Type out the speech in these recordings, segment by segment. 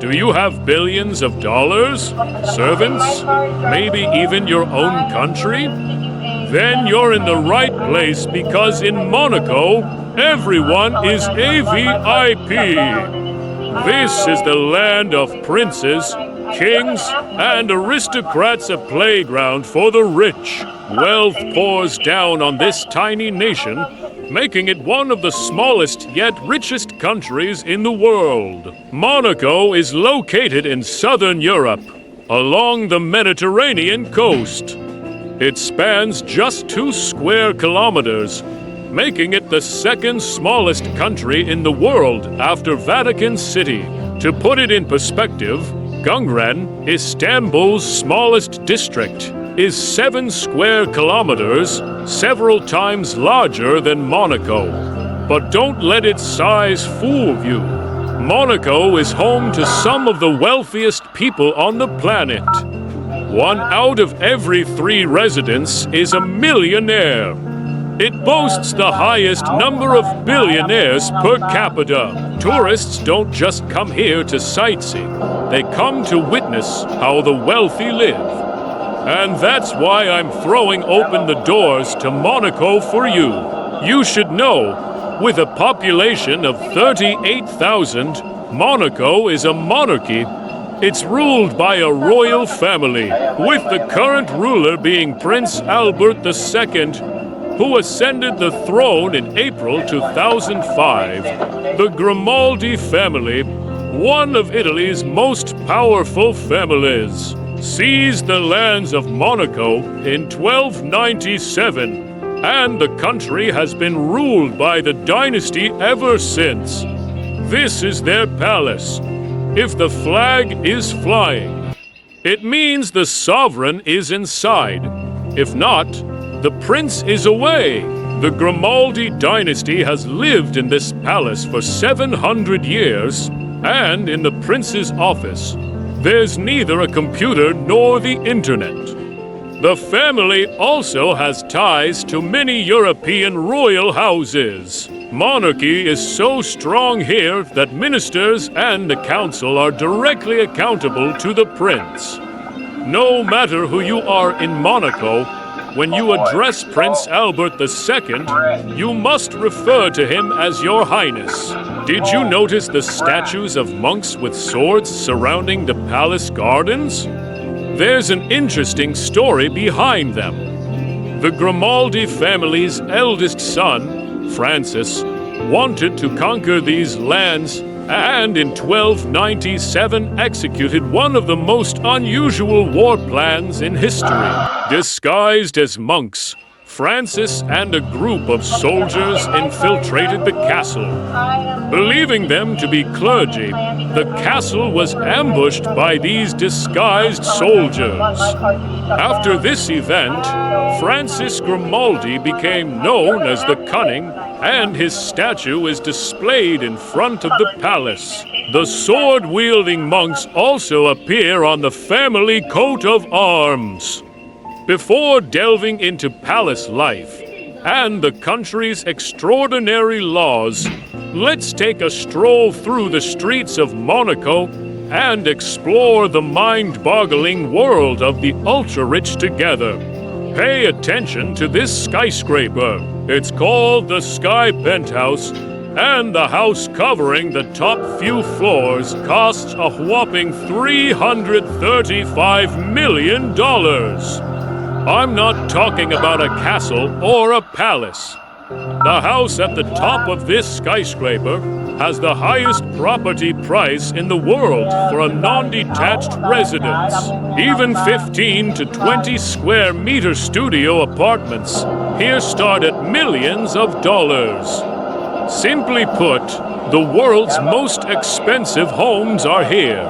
Do you have billions of dollars? Servants? Maybe even your own country? Then you're in the right place because in Monaco, everyone is a VIP. This is the land of princes, kings, and aristocrats, a playground for the rich. Wealth pours down on this tiny nation, making it one of the smallest yet richest countries in the world. Monaco is located in southern Europe, along the Mediterranean coast. It spans just 2 square kilometers, making it the second smallest country in the world after Vatican City. To put it in perspective, Gungren, Istanbul's smallest district, is 7 square kilometers, several times larger than Monaco. But don't let its size fool you. Monaco is home to some of the wealthiest people on the planet. 1 out of every 3 residents is a millionaire. It boasts the highest number of billionaires per capita. Tourists don't just come here to sightsee. They come to witness how the wealthy live. And that's why I'm throwing open the doors to Monaco for you. You should know, with a population of 38,000, Monaco is a monarchy. It's ruled by a royal family, with the current ruler being Prince Albert II, who ascended the throne in April 2005. The Grimaldi family, one of Italy's most powerful families, seized the lands of Monaco in 1297, and the country has been ruled by the dynasty ever since. This is their palace. If the flag is flying, it means the sovereign is inside. If not, the prince is away. The Grimaldi dynasty has lived in this palace for 700 years, and in the prince's office, there's neither a computer nor the internet. The family also has ties to many European royal houses. Monarchy is so strong here that ministers and the council are directly accountable to the prince. No matter who you are in Monaco, when you address Prince Albert II, you must refer to him as Your Highness. Did you notice the statues of monks with swords surrounding the palace gardens? There's an interesting story behind them. The Grimaldi family's eldest son, Francis, wanted to conquer these lands and in 1297 executed one of the most unusual war plans in history. Disguised as monks, Francis and a group of soldiers infiltrated the castle. Believing them to be clergy, the castle was ambushed by these disguised soldiers. After this event, Francis Grimaldi became known as the Cunning, and his statue is displayed in front of the palace. The sword-wielding monks also appear on the family coat of arms. Before delving into palace life and the country's extraordinary laws, let's take a stroll through the streets of Monaco and explore the mind-boggling world of the ultra-rich together. Pay attention to this skyscraper. It's called the Sky Penthouse, and the house covering the top few floors costs a whopping $335 million. I'm not talking about a castle or a palace. The house at the top of this skyscraper has the highest property price in the world for a non-detached residence. Even 15 to 20 square meter studio apartments here start at millions of dollars. Simply put, the world's most expensive homes are here.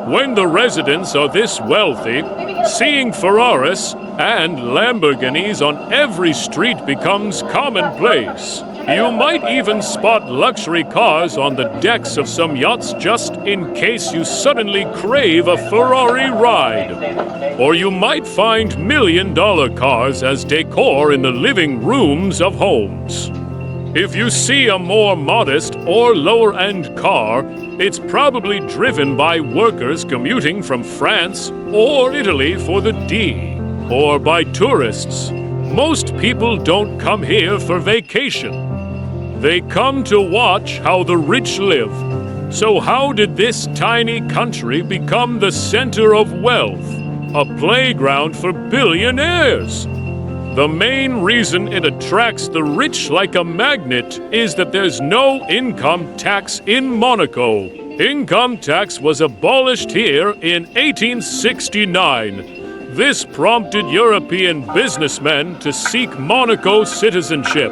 When the residents are this wealthy, seeing Ferraris and Lamborghinis on every street becomes commonplace. You might even spot luxury cars on the decks of some yachts just in case you suddenly crave a Ferrari ride. Or you might find million-dollar cars as decor in the living rooms of homes. If you see a more modest or lower-end car, it's probably driven by workers commuting from France or Italy for the D, or by tourists. Most people don't come here for vacation. They come to watch how the rich live. So how did this tiny country become the center of wealth, a playground for billionaires? The main reason it attracts the rich like a magnet is that there's no income tax in Monaco. Income tax was abolished here in 1869. This prompted European businessmen to seek Monaco citizenship.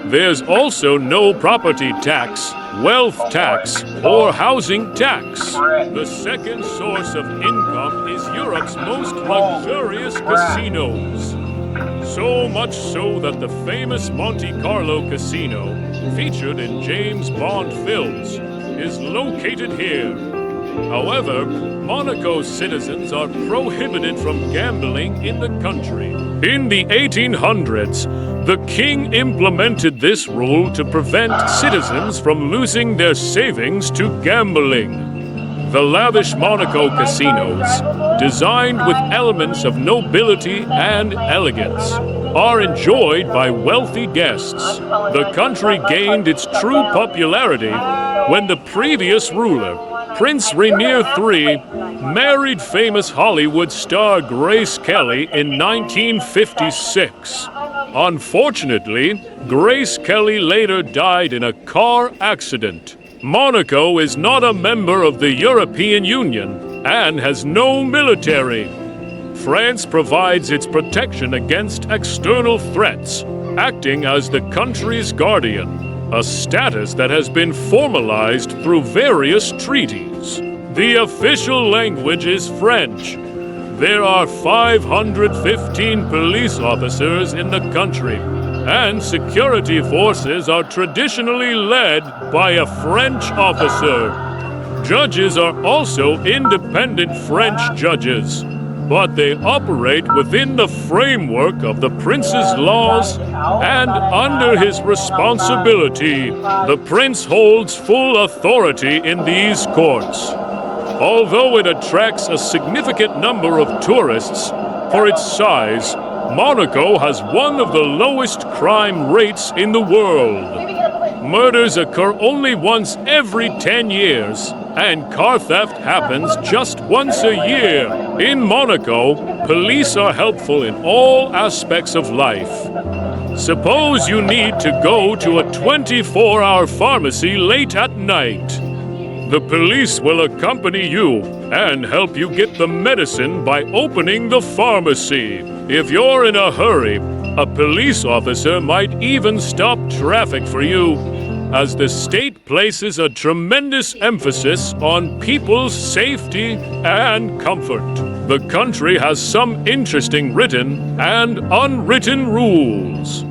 There's also no property tax, wealth tax, or housing tax. The second source of income is Europe's most luxurious casinos. So much so that the famous Monte Carlo casino, featured in James Bond films, is located here. However, Monaco citizens are prohibited from gambling in the country. In the 1800s, the king implemented this rule to prevent citizens from losing their savings to gambling. The lavish Monaco casinos, designed with elements of nobility and elegance, are enjoyed by wealthy guests. The country gained its true popularity when the previous ruler, Prince Rainier III, married famous Hollywood star Grace Kelly in 1956. Unfortunately, Grace Kelly later died in a car accident. Monaco is not a member of the European Union and has no military. France provides its protection against external threats, acting as the country's guardian, a status that has been formalized through various treaties. The official language is French. There are 515 police officers in the country, and security forces are traditionally led by a French officer. Judges are also independent French judges, but they operate within the framework of the prince's laws and under his responsibility. The prince holds full authority in these courts. Although it attracts a significant number of tourists, for its size, Monaco has one of the lowest crime rates in the world. Murders occur only once every 10 years, and car theft happens just once a year. In Monaco, police are helpful in all aspects of life. Suppose you need to go to a 24-hour pharmacy late at night. The police will accompany you and help you get the medicine by opening the pharmacy. If you're in a hurry, a police officer might even stop traffic for you, as the state places a tremendous emphasis on people's safety and comfort. The country has some interesting written and unwritten rules.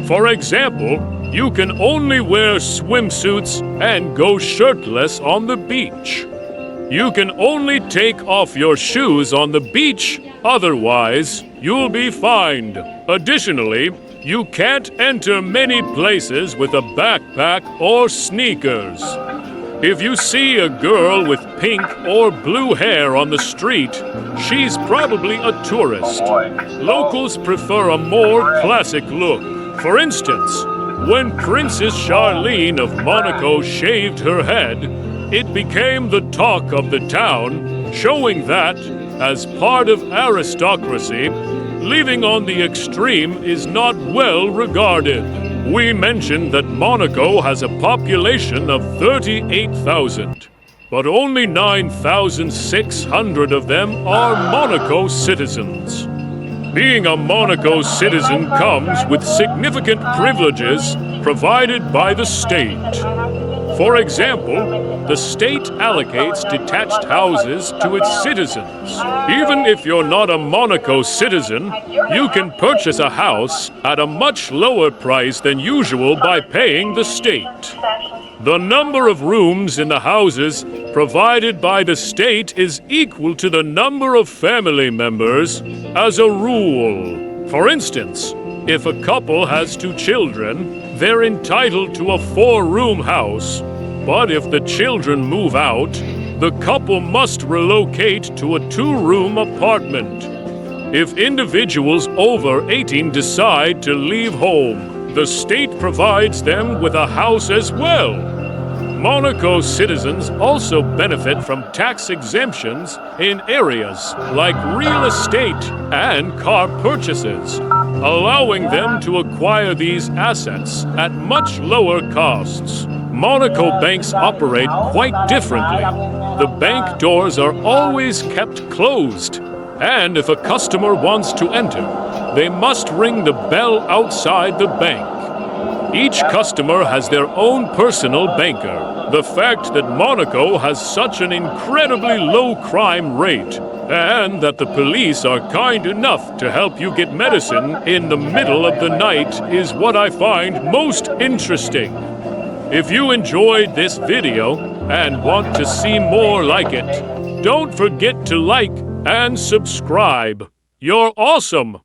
For example, you can only wear swimsuits and go shirtless on the beach. You can only take off your shoes on the beach, otherwise you'll be fined. Additionally, you can't enter many places with a backpack or sneakers. If you see a girl with pink or blue hair on the street, she's probably a tourist. Locals prefer a more classic look. For instance, when Princess Charlene of Monaco shaved her head, it became the talk of the town, showing that, as part of aristocracy, living on the extreme is not well regarded. We mentioned that Monaco has a population of 38,000, but only 9,600 of them are Monaco citizens. Being a Monaco citizen comes with significant privileges provided by the state. For example, the state allocates detached houses to its citizens. Even if you're not a Monaco citizen, you can purchase a house at a much lower price than usual by paying the state. The number of rooms in the houses provided by the state is equal to the number of family members as a rule. For instance, if a couple has 2 children, they're entitled to a 4-room house, but if the children move out, the couple must relocate to a 2-room apartment. If individuals over 18 decide to leave home, the state provides them with a house as well. Monaco citizens also benefit from tax exemptions in areas like real estate and car purchases, allowing them to acquire these assets at much lower costs. Monaco banks operate quite differently. The bank doors are always kept closed, and if a customer wants to enter, they must ring the bell outside the bank. Each customer has their own personal banker. The fact that Monaco has such an incredibly low crime rate, and that the police are kind enough to help you get medicine in the middle of the night is what I find most interesting. If you enjoyed this video and want to see more like it, don't forget to like and subscribe. You're awesome!